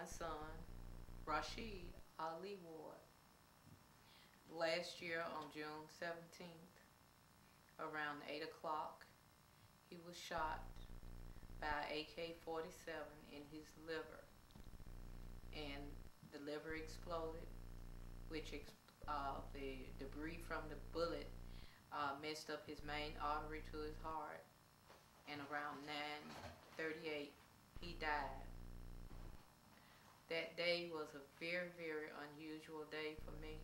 my son, Rashid Ali Ward. Last year on June 17th, around 8 o'clock, he was shot by AK-47 in his liver, and the liver exploded, which the debris from the bullet messed up his main artery to his heart, and around 9:38 he died. That day was a very, very unusual day for me.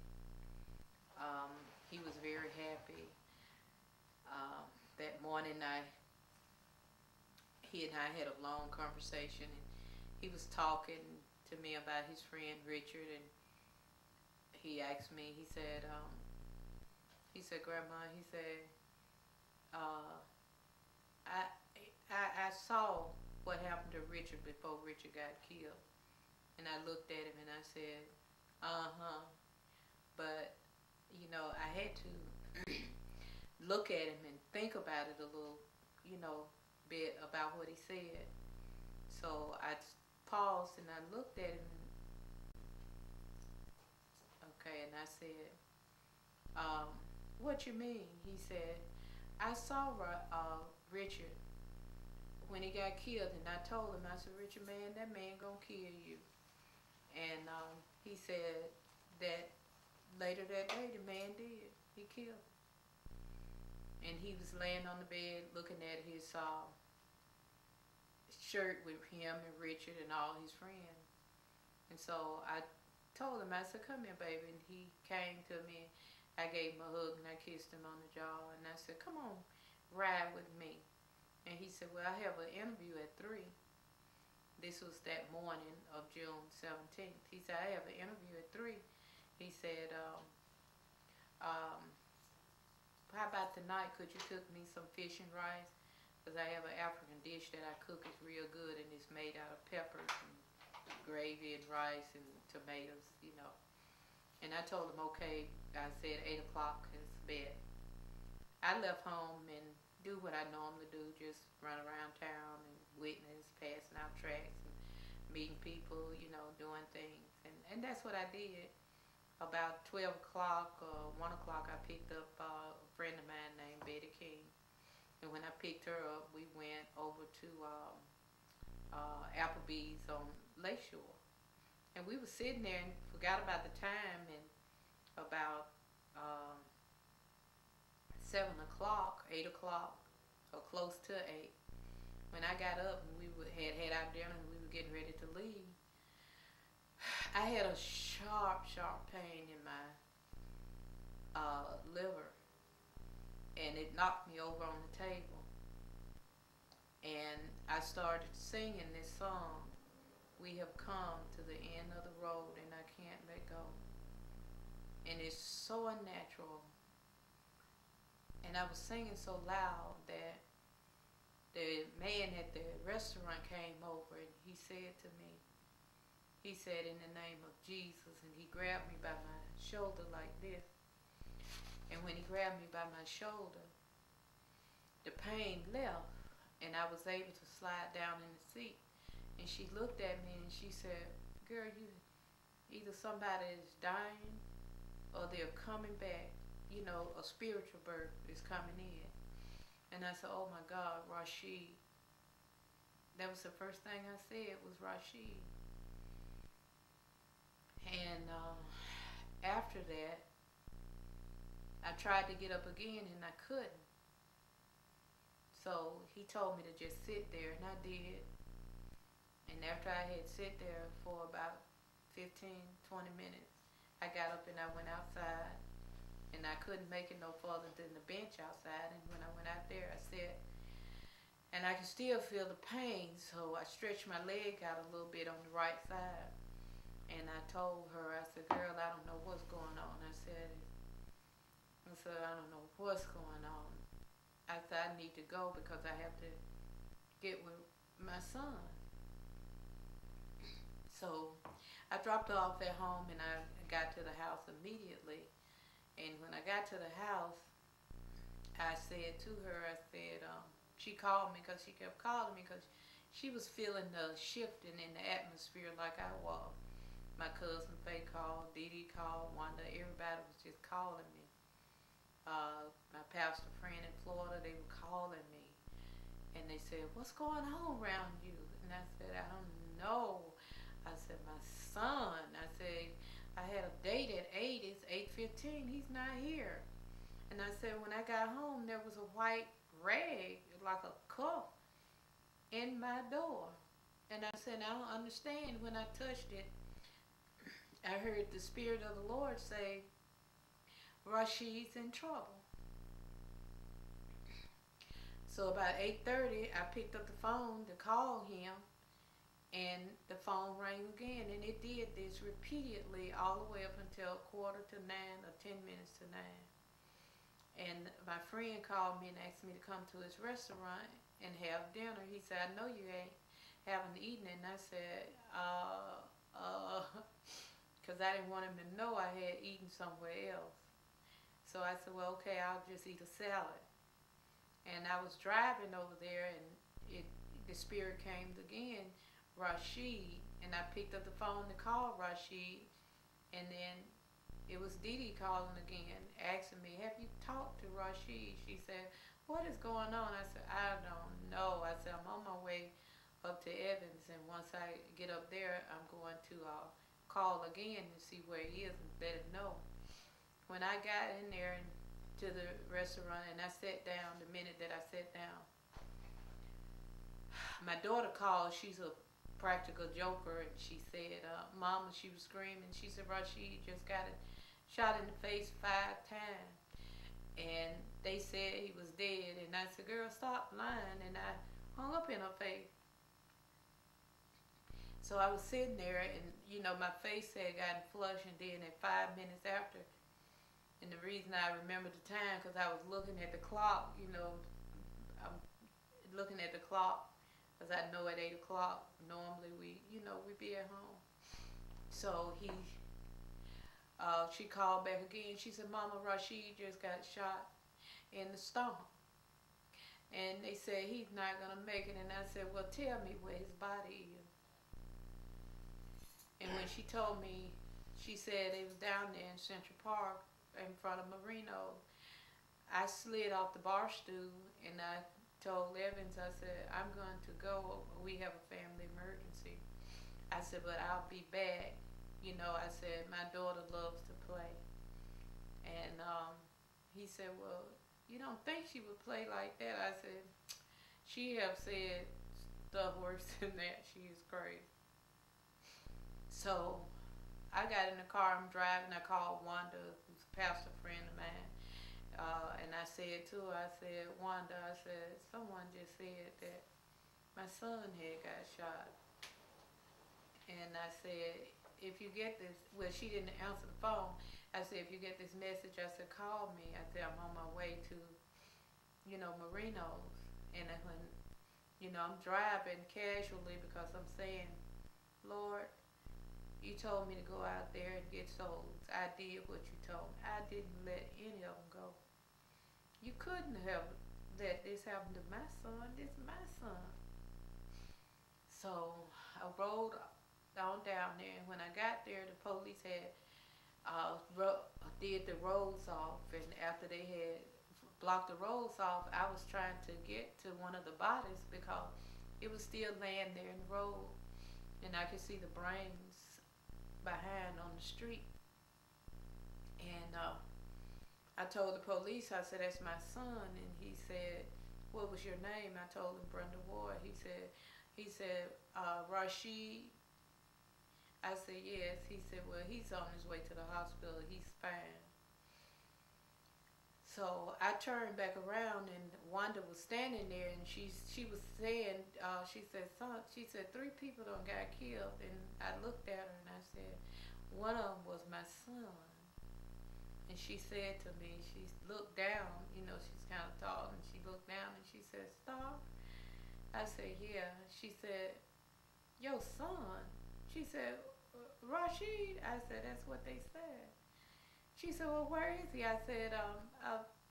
He was very happy. That morning he and I had a long conversation, and he was talking to me about his friend Richard, and he asked me, he said, Grandma, he said, I saw what happened to Richard before Richard got killed. And I looked at him and I said, but, you know, I had to look at him and think about it a little, bit about what he said. So I paused and I looked at him, and I said, what you mean? He said, I saw Richard when he got killed, and I told him, I said, Richard, man, that man gonna kill you. And he said that later that day, the man did. He killed him. And he was laying on the bed looking at his shirt with him and Richard and all his friends. And so I told him, I said, come here, baby. And he came to me. I gave him a hug and I kissed him on the jaw. And I said, come on, ride with me. And he said, well, I have an interview at 3. This was that morning of June 17th. He said, I have an interview at 3. He said, how about tonight, could you cook me some fish and rice? Because I have an African dish that I cook. It's real good, and it's made out of peppers and gravy and rice and tomatoes, And I told him, okay. I said 8 o'clock is bed. I left home and do what I normally do, just run around town and witness, passing out tracts and meeting people, doing things. And that's what I did. About 12 o'clock or 1 o'clock, I picked up a friend of mine named Betty King. And when I picked her up, we went over to Applebee's on Lakeshore. And we were sitting there and forgot about the time, and about 7 o'clock, 8 o'clock, or close to 8, when I got up and we had our dinner and we were getting ready to leave, I had a sharp pain in my liver, and it knocked me over on the table. And I started singing this song, we have come to the end of the road and I can't let go. And it's so unnatural. And I was singing so loud that the man at the restaurant came over and he said to me, he said, in the name of Jesus, and he grabbed me by my shoulder like this. And when he grabbed me by my shoulder, the pain left and I was able to slide down in the seat. And she looked at me and she said, girl, either somebody is dying or they're coming back. A spiritual birth is coming in. And I said, oh my God, Rashid. That was the first thing I said, was Rashid. And after that, I tried to get up again and I couldn't. So he told me to just sit there, and I did. And after I had sit there for about 15, 20 minutes, I got up and I went outside. And I couldn't make it no further than the bench outside. And when I went out there, I sat. And I could still feel the pain, so I stretched my leg out a little bit on the right side. And I told her, I said, girl, I don't know what's going on. I said, I don't know what's going on. I said, I need to go because I have to get with my son. So I dropped her off at home and I got to the house immediately. And when I got to the house, I said to her, I said, she called me because she kept calling me because she was feeling the shifting in the atmosphere like I was. My cousin Faye called, Dee Dee called, Wanda, everybody was just calling me. My pastor friend in Florida, they were calling me. And they said, what's going on around you? And I said, I don't know. I said, my son. I said, I had a date at 8. It's 8:15. He's not here. And I said, when I got home, there was a white rag, like a cuff, in my door. And I said, I don't understand. When I touched it, I heard the Spirit of the Lord say, Rashid's in trouble. So about 8:30, I picked up the phone to call him, and the phone rang again, and it did this repeatedly all the way up until 8:45 or 10 minutes to 9. And my friend called me and asked me to come to his restaurant and have dinner. He said, I know you haven't eaten. And I said, because I didn't want him to know I had eaten somewhere else. So I said, well, okay, I'll just eat a salad. And I was driving over there, and the Spirit came again, Rashid, and I picked up the phone to call Rashid, and then it was Dee Dee calling again, asking me, have you talked to Rashid? She said, what is going on? I said, I don't know. I said, I'm on my way up to Evans, and once I get up there, I'm going to call again to see where he is and let him know. When I got in there and to the restaurant and I sat down, the minute that I sat down, my daughter called. She's a practical joker, and she said, Mama, she was screaming. She said, Rashid just got shot in the face 5 times. And they said he was dead. And I said, girl, stop lying. And I hung up in her face. So I was sitting there, and, you know, my face had gotten flushed, and then at 5 minutes after, and the reason I remember the time, because I was looking at the clock, you know, I'm looking at the clock, because I know at 8 o'clock, normally we be at home. So she called back again. She said, Mama, Rashid just got shot in the stomach. And they said, he's not going to make it. And I said, well, tell me where his body is. And when she told me, she said it was down there in Central Park, in front of Marino. I slid off the bar stool, and I told Evans, I said, I'm going to go. We have a family emergency. I said, but I'll be back. You know, I said, my daughter loves to play. And he said, well, you don't think she would play like that? I said, she have said stuff worse than that. She is crazy. So I got in the car, I'm driving, I called Wanda, who's a pastor friend of mine, and I said to her, I said, Wanda, I said, someone just said that my son had got shot. And I said, if you get this, well, she didn't answer the phone. I said, if you get this message, I said, call me. I said, I'm on my way to, you know, Marino's. And when, you know, I'm driving casually because I'm saying, Lord, you told me to go out there and get souls. I did what you told me. I didn't let any of them go. You couldn't have let this happen to my son. This is my son. So I rode on down there, and when I got there, the police had did the roads off, and after they had blocked the roads off, I was trying to get to one of the bodies because it was still laying there in the road, and I could see the brains behind on the street. And I told the police, I said, that's my son. And he said, what was your name? I told him, Brenda Ward. He said, Rashid. I said, yes. He said, well, he's on his way to the hospital. He's fine. So I turned back around, and Wanda was standing there, and she was saying, she said, son, she said, 3 people done got killed. And I looked at her and I said, one of them was my son. And she said to me, she looked down, you know, she's kind of tall, and she looked down and she said, stop. I said, yeah. She said, your son? She said, Rashid? I said, that's what they said. She said, well, where is he? I said,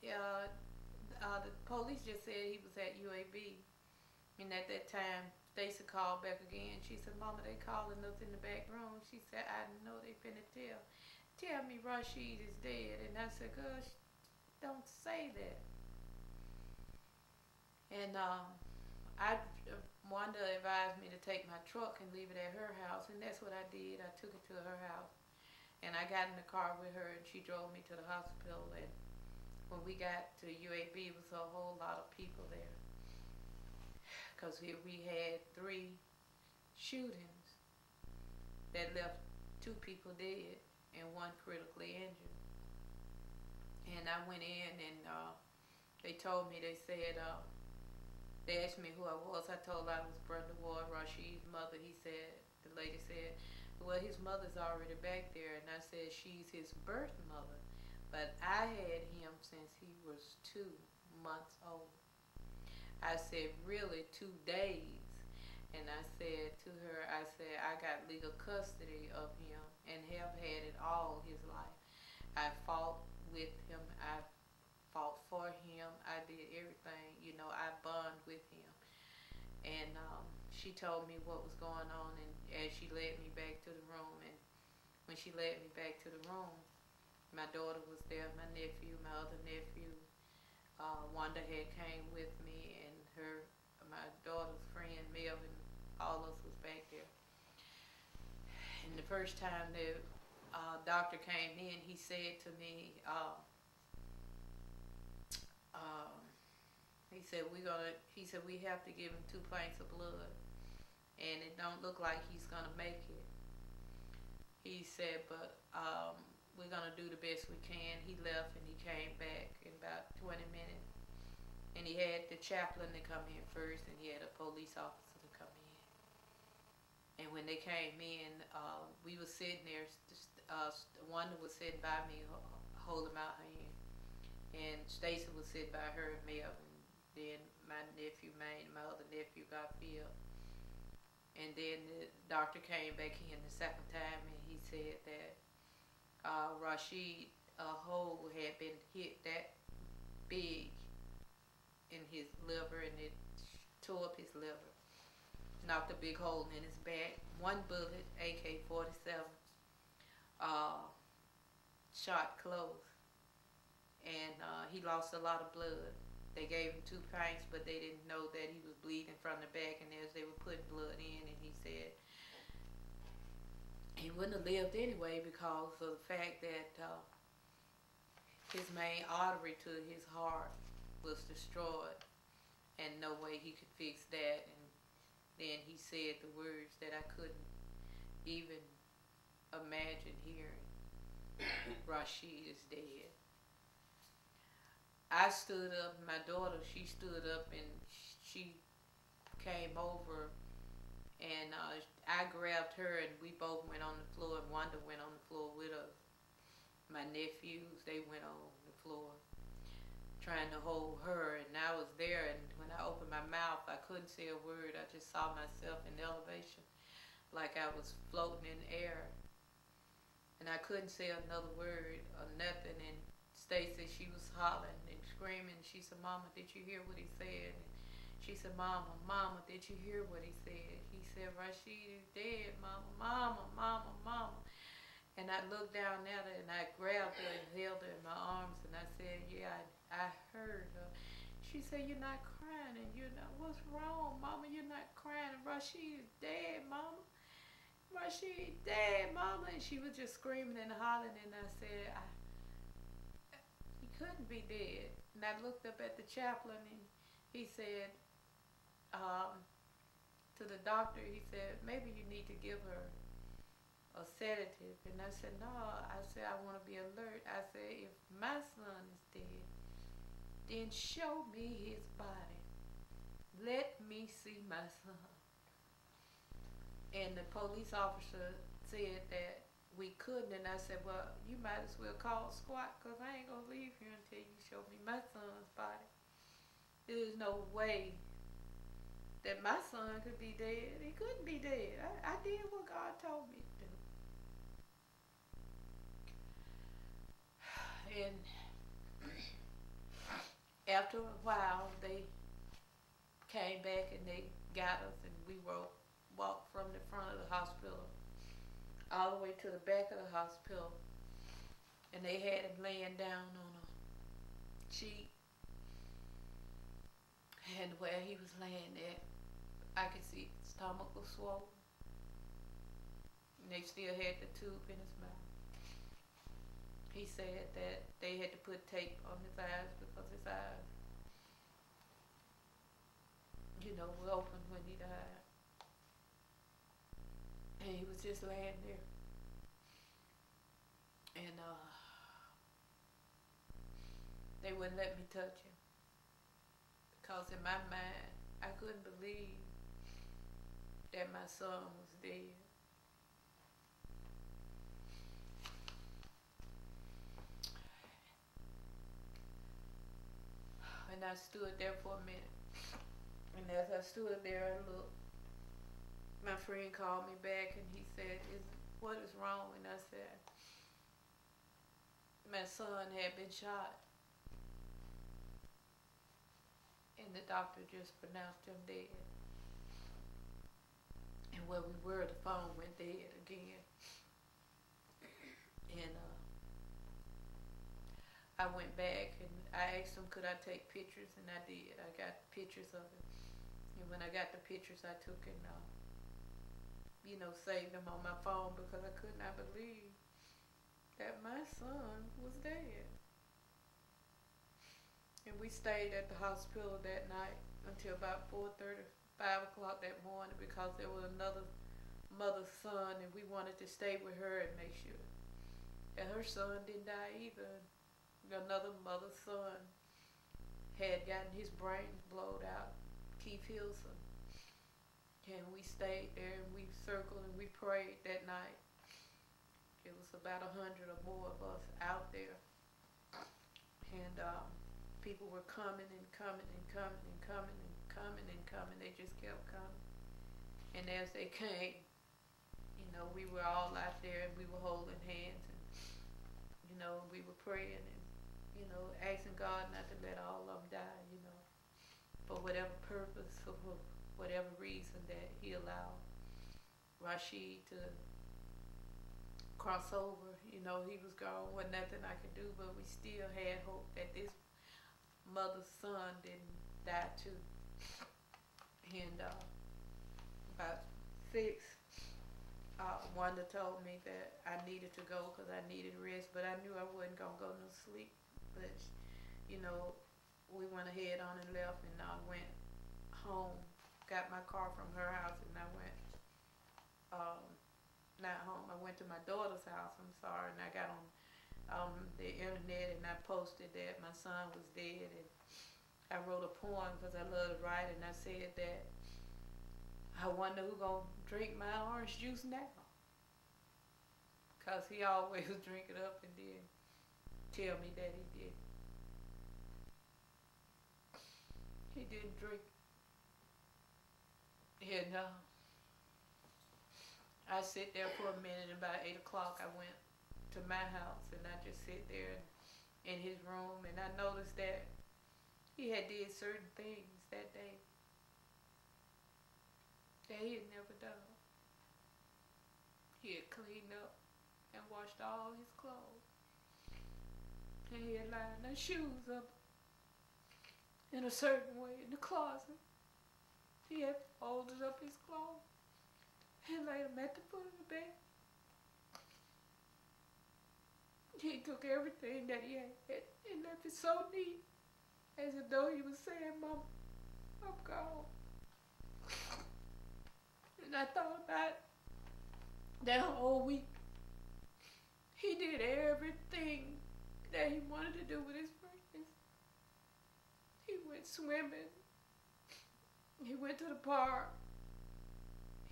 the police just said he was at UAB. And at that time, Stacy called back again. She said, Mama, they calling us in the back room. She said, I know they finna tell me Rashid is dead. And I said, gosh, don't say that. And Wanda advised me to take my truck and leave it at her house, and that's what I did. I took it to her house, and I got in the car with her, and she drove me to the hospital. And when we got to UAB, it was a whole lot of people there, because here we had 3 shootings that left 2 people dead and 1 critically injured. And I went in, and they told me, they said, they asked me who I was. I told her I was Brother Ward, Rashid's mother. The lady said, well, his mother's already back there. And I said, she's his birth mother. But I had him since he was 2 months old. I said, really, 2 days. And I said to her, I said, I got legal custody of him and have had it all his life. I fought with him. I fought for him. I did everything. You know, I bond with him. And she told me what was going on, and as she led me back to the room, and when she led me back to the room, my daughter was there, my nephew, my other nephew. Wanda had came with me, and my daughter's friend, Melvin, all of us was back there. And the first time the doctor came in, he said to me, he said we have to give him 2 pints of blood, and it don't look like he's gonna make it. He said, but we're gonna do the best we can. He left and he came back in about 20 minutes, and he had the chaplain to come in first, and he had a police officer to come in. And when they came in, we were sitting there. Wanda was sitting by me, holding my hand, and Stacy was sitting by her and Melvin. Then my nephew, my other nephew, Garfield. And then the doctor came back in the second time, and he said that Rashid, a hole had been hit that big in his liver, and it tore up his liver. Knocked a big hole in his back. 1 bullet, AK-47, shot close. And he lost a lot of blood. They gave him 2 pints, but they didn't know that he was bleeding from the back, and as they were putting blood in, and he said he wouldn't have lived anyway because of the fact that his main artery to his heart was destroyed, and no way he could fix that. And then he said the words that I couldn't even imagine hearing. Rashid is dead. I stood up, my daughter, she stood up, and she came over, and I grabbed her, and we both went on the floor, and Wanda went on the floor with us. My nephews, they went on the floor trying to hold her, and I was there, and when I opened my mouth, I couldn't say a word. I just saw myself in elevation, like I was floating in air, and I couldn't say another word or nothing. And Stacy, she was hollering and screaming. She said, Mama, did you hear what he said? And she said, Mama, did you hear what he said? He said, Rashid is dead, Mama. And I looked down at her, and I grabbed her and held her in my arms, and I said, yeah, I heard her. She said, you're not crying, and you're not, what's wrong, Mama? You're not crying, and Rashid is dead, Mama. Rashid dead, Mama. And she was just screaming and hollering, and I said, he couldn't be dead. And I looked up at the chaplain, and he said to the doctor, he said, maybe you need to give her a sedative. And I said, no. I said, I want to be alert. I said, if my son is dead, then show me his body. Let me see my son. And the police officer said that we couldn't, and I said, well, you might as well call squad, because I ain't going to leave here until you show me my son's body. There's no way that my son could be dead. He couldn't be dead. I did what God told me to do. And after a while, they came back and they got us, and we walked from the front of the hospital all the way to the back of the hospital, and they had him laying down on a sheet, and where he was laying at, I could see his stomach was swollen, and they still had the tube in his mouth. He said that they had to put tape on his eyes because his eyes, were open when he died. And he was just laying there. And they wouldn't let me touch him. Because in my mind, I couldn't believe that my son was dead. And I stood there for a minute. And as I stood there, I looked. My friend called me back and he said, what is wrong? And I said, my son had been shot. And the doctor just pronounced him dead. And where we were, the phone went dead again. And I went back and I asked him, could I take pictures? And I did. I got pictures of him. And when I got the pictures, I took and, saved them on my phone because I could not believe that my son was dead. And we stayed at the hospital that night until about 4:30, 5 o'clock that morning because there was another mother's son and we wanted to stay with her and make sure that her son didn't die either. Another mother's son had gotten his brains blowed out, Keith Hilson. And we stayed there and we circled and we prayed that night. It was about 100 or more of us out there. And people were coming and coming and coming and coming and coming and coming. They just kept coming. And as they came, we were all out there and we were holding hands and, we were praying and, asking God not to let all of them die, for whatever purpose, for whatever reason that he allowed Rashid to cross over. He was gone, wasn't nothing I could do, but we still had hope that this mother's son didn't die too. And about 6, Wanda told me that I needed to go because I needed rest, but I knew I wasn't going to go no sleep. But, we went ahead on and left, and I went home, got my car from her house, and I went, not home, I went to my daughter's house, and I got on the internet and I posted that my son was dead, and I wrote a poem because I love to write, and I said that I wonder who's going to drink my orange juice now, because he always drink it up and then tell me that he did. He didn't drink. And I sit there for a minute, and about 8 o'clock I went to my house and I just sit there in his room, and I noticed that he had did certain things that day that he had never done. He had cleaned up and washed all his clothes. And he had lined his shoes up in a certain way in the closet. He had folded up his clothes and laid them at the foot of the bed. He took everything that he had and left it so neat, as though he was saying, Mama, I'm gone. And I thought about that whole week. He did everything that he wanted to do with his friends. He went swimming. He went to the park.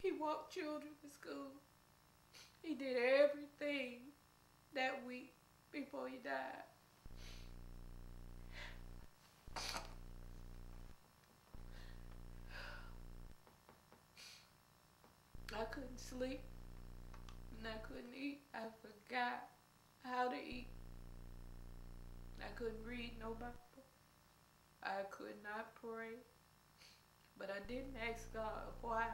He walked children to school. He did everything that week before he died. I couldn't sleep and I couldn't eat. I forgot how to eat. I couldn't read no Bible. I could not pray. But I didn't ask God why.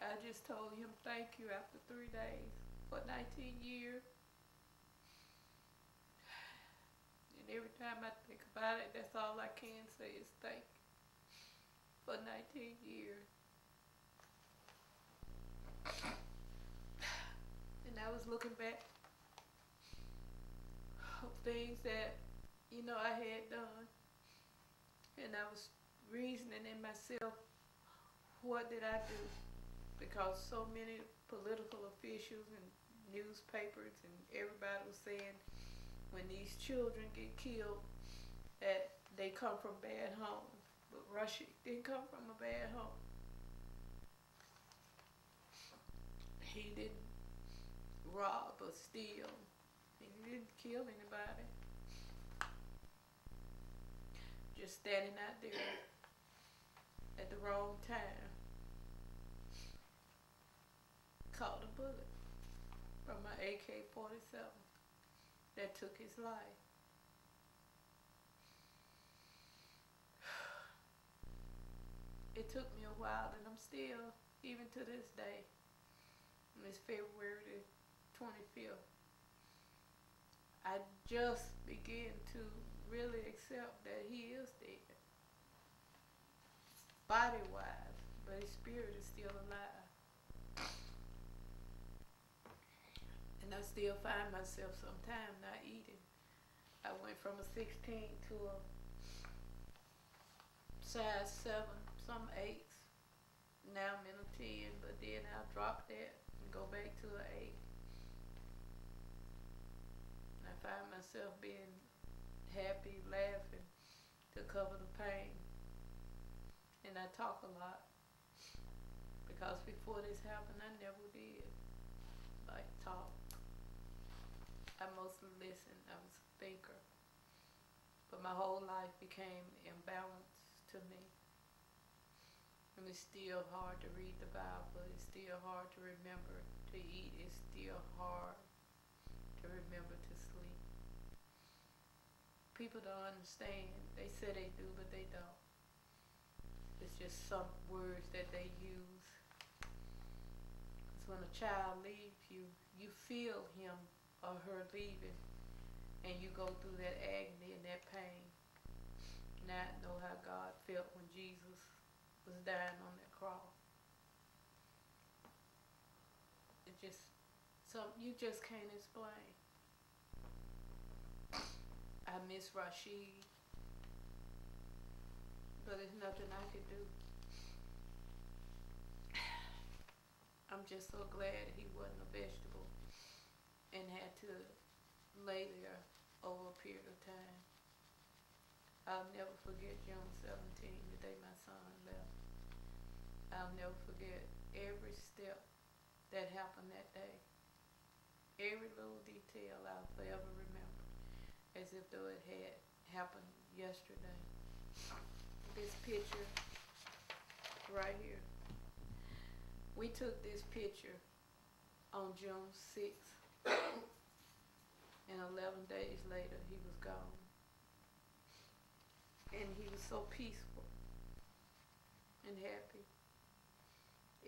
I just told him thank you after 3 days for 19 years. And every time I think about it, that's all I can say is thank you for 19 years. And I was looking back of things that, I had done. And I was reasoning in myself, what did I do? Because so many political officials and newspapers and everybody was saying when these children get killed that they come from bad homes. But Rashid didn't come from a bad home. He didn't rob or steal. He didn't kill anybody. Just standing out there at the wrong time. Caught a bullet from my AK-47 that took his life. It took me a while, and I'm still, even to this day, it's February the 25th, I just begin to really accept that he is dead, body-wise, but his spirit is still alive. And I still find myself sometimes not eating. I went from a 16 to a size 7, some 8s. Now I'm in a 10, but then I'll drop that and go back to an 8. And I find myself being happy, laughing to cover the pain. And I talk a lot because before this happened, I never did talk. I mostly listened. I was a thinker. But my whole life became imbalanced to me. And it's still hard to read the Bible. It's still hard to remember to eat. It's still hard to remember to sleep. People don't understand. They say they do, but they don't. It's just some words that they use. Because when a child leaves you, you feel him or her leaving, and you go through that agony and that pain. Now I know how God felt when Jesus was dying on that cross. It just, you just can't explain. I miss Rashid, but there's nothing I could do. I'm just so glad he wasn't a vegetable and had to lay there over a period of time. I'll never forget June 17, the day my son left. I'll never forget every step that happened that day. Every little detail I'll forever remember, as if though it had happened yesterday. This picture right here. We took this picture on June 6th, and 11 days later he was gone. And he was so peaceful and happy.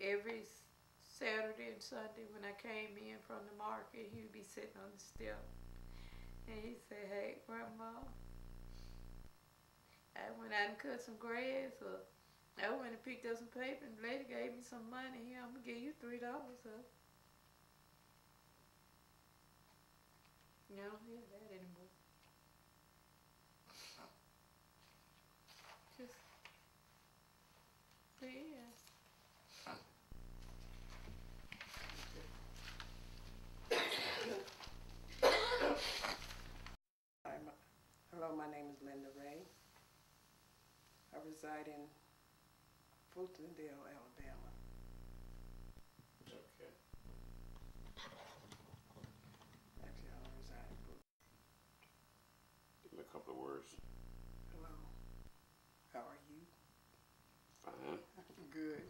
Every Saturday and Sunday when I came in from the market, he would be sitting on the step. And he'd say, "Hey, Grandma, I went out and cut some grass," or "I went and picked up some paper and the lady gave me some money. Here, I'm going to give you $3, huh?" You don't hear that anymore. Just, yeah. Hello, my name is Linda Ray. I reside in Fultondale, Alabama. Okay. Actually, I don't reside in Fulton. Give me a couple of words. Hello. How are you? Fine. Good.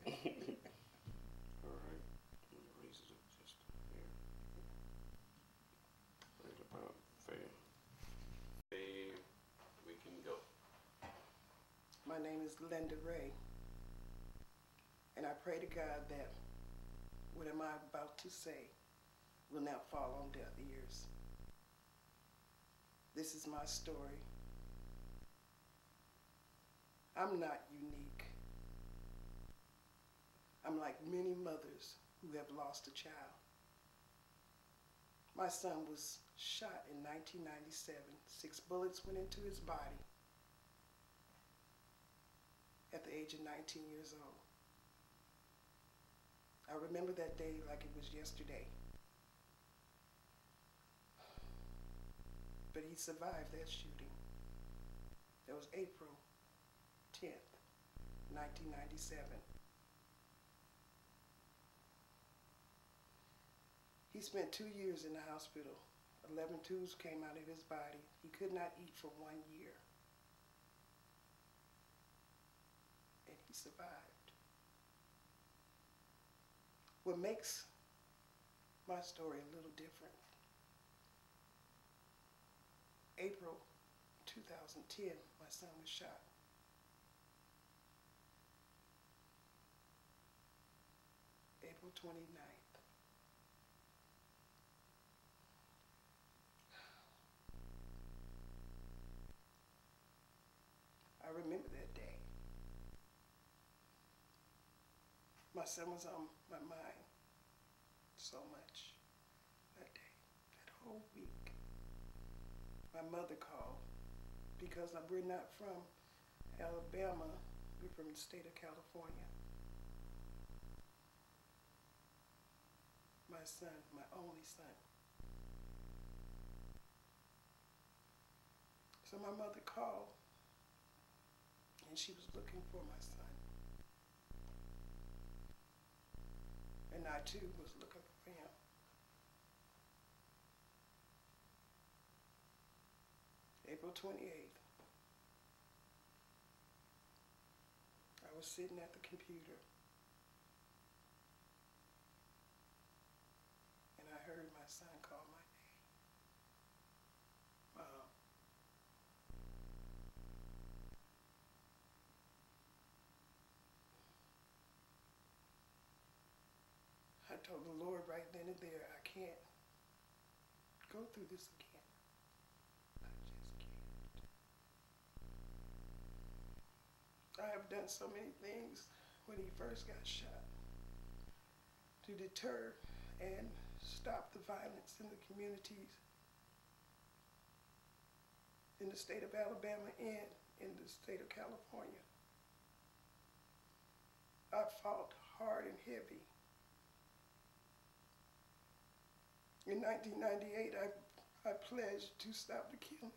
All right. Let me raise it up just there. Right about fair. Hey, we can go. My name is Linda Ray. pray to God that what am I about to say will not fall on deaf ears. This is my story. I'm not unique. I'm like many mothers who have lost a child. My son was shot in 1997. 6 bullets went into his body at the age of 19 years old. I remember that day like it was yesterday. But he survived that shooting. That was April 10th, 1997. He spent 2 years in the hospital. 11 tubes came out of his body. He could not eat for 1 year. And he survived. What makes my story a little different, April 2010, my son was shot. April 29th. I remember that day. My son was on my mind so much that day, that whole week. My mother called because we're not from Alabama, we're from the state of California. My son, my only son. So my mother called and she was looking for my son. And I too was looking for him. April 28th, I was sitting at the computer and I heard my son call my name. Mom. I told the Lord right then and there, I can't go through this again. I just can't. I have done so many things when he first got shot to deter and stop the violence in the communities in the state of Alabama and in the state of California. I fought hard and heavy. In 1998, I pledged to stop the killing.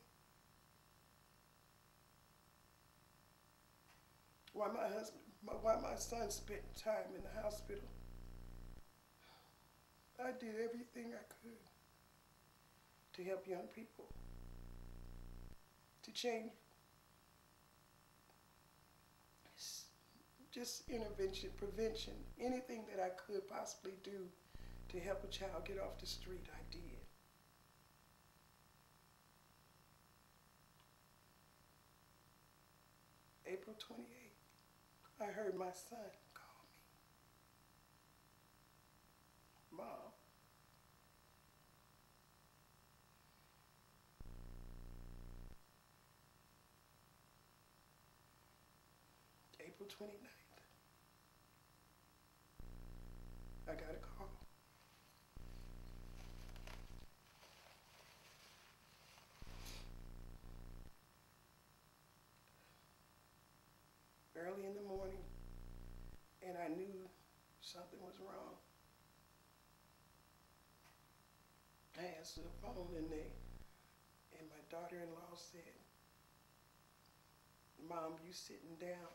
While my son spent time in the hospital, I did everything I could to help young people, to change, just intervention, prevention, anything that I could possibly do to help a child get off the street, I did. April 28th, I heard my son call me. Mom. April 29th, I got a call. Early in the morning, and I knew something was wrong. I answered the phone and my daughter-in-law said, Mom, you sitting down?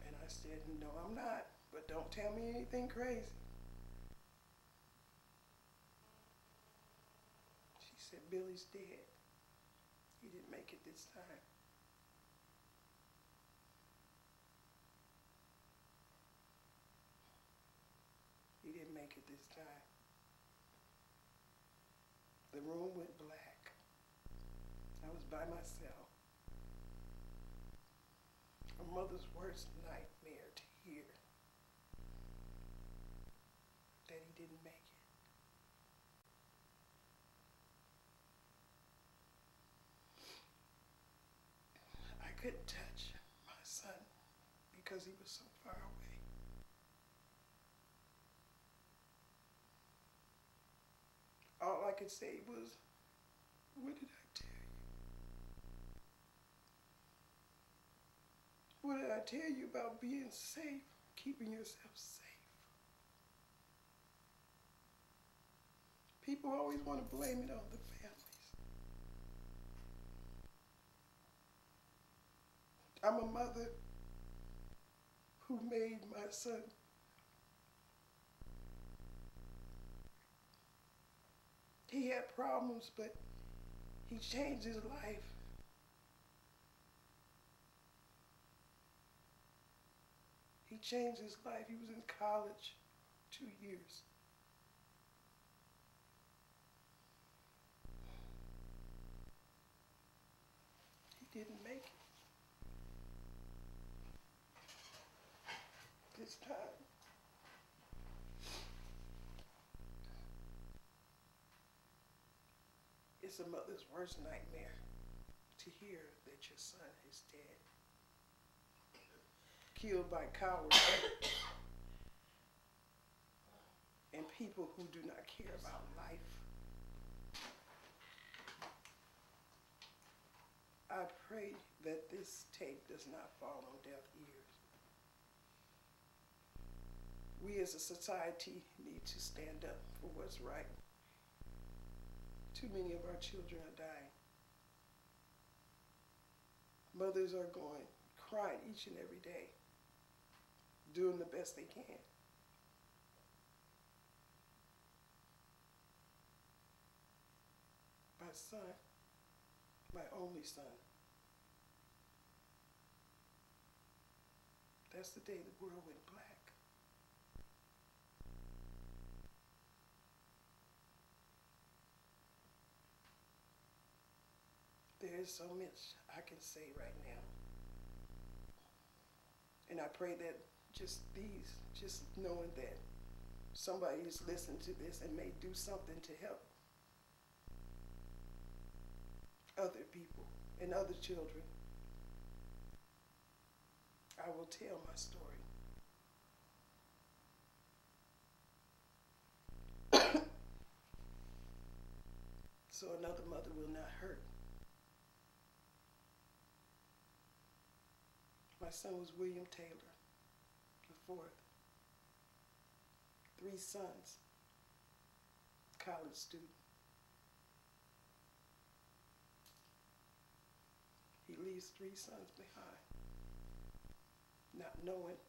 And I said, no, I'm not, but don't tell me anything crazy. She said, Billy's dead. He didn't make it this time. He didn't make it this time. The room went black. I was by myself. mother's worst nightmare to hear that he didn't make it. I couldn't touch my son because he was so far away. All I could say was, what did I tell you? What did I tell you about being safe, keeping yourself safe? People always want to blame it on the families. I'm a mother who made my son he had problems, but he changed his life. He changed his life. He was in college 2 years. He didn't make it this time. It's a mother's worst nightmare to hear that your son is dead, killed by cowards and people who do not care about life. I pray that this tape does not fall on deaf ears. We as a society need to stand up for what's right. Too many of our children are dying. Mothers are crying each and every day, doing the best they can. My son, my only son, that's the day the world went black. There is so much I can say right now. And I pray that just knowing that somebody is listening to this and may do something to help other people and other children. I will tell my story. So another mother will not hurt. My son was William Taylor, the fourth. 3 sons, college student. He leaves 3 sons behind, not knowing,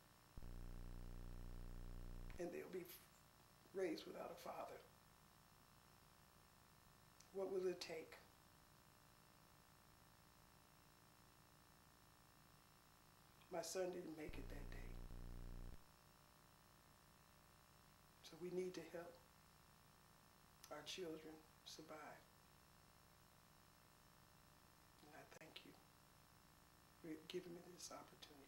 and they'll be raised without a father. What will it take? My son didn't make it that day. So we need to help our children survive. And I thank you for giving me this opportunity.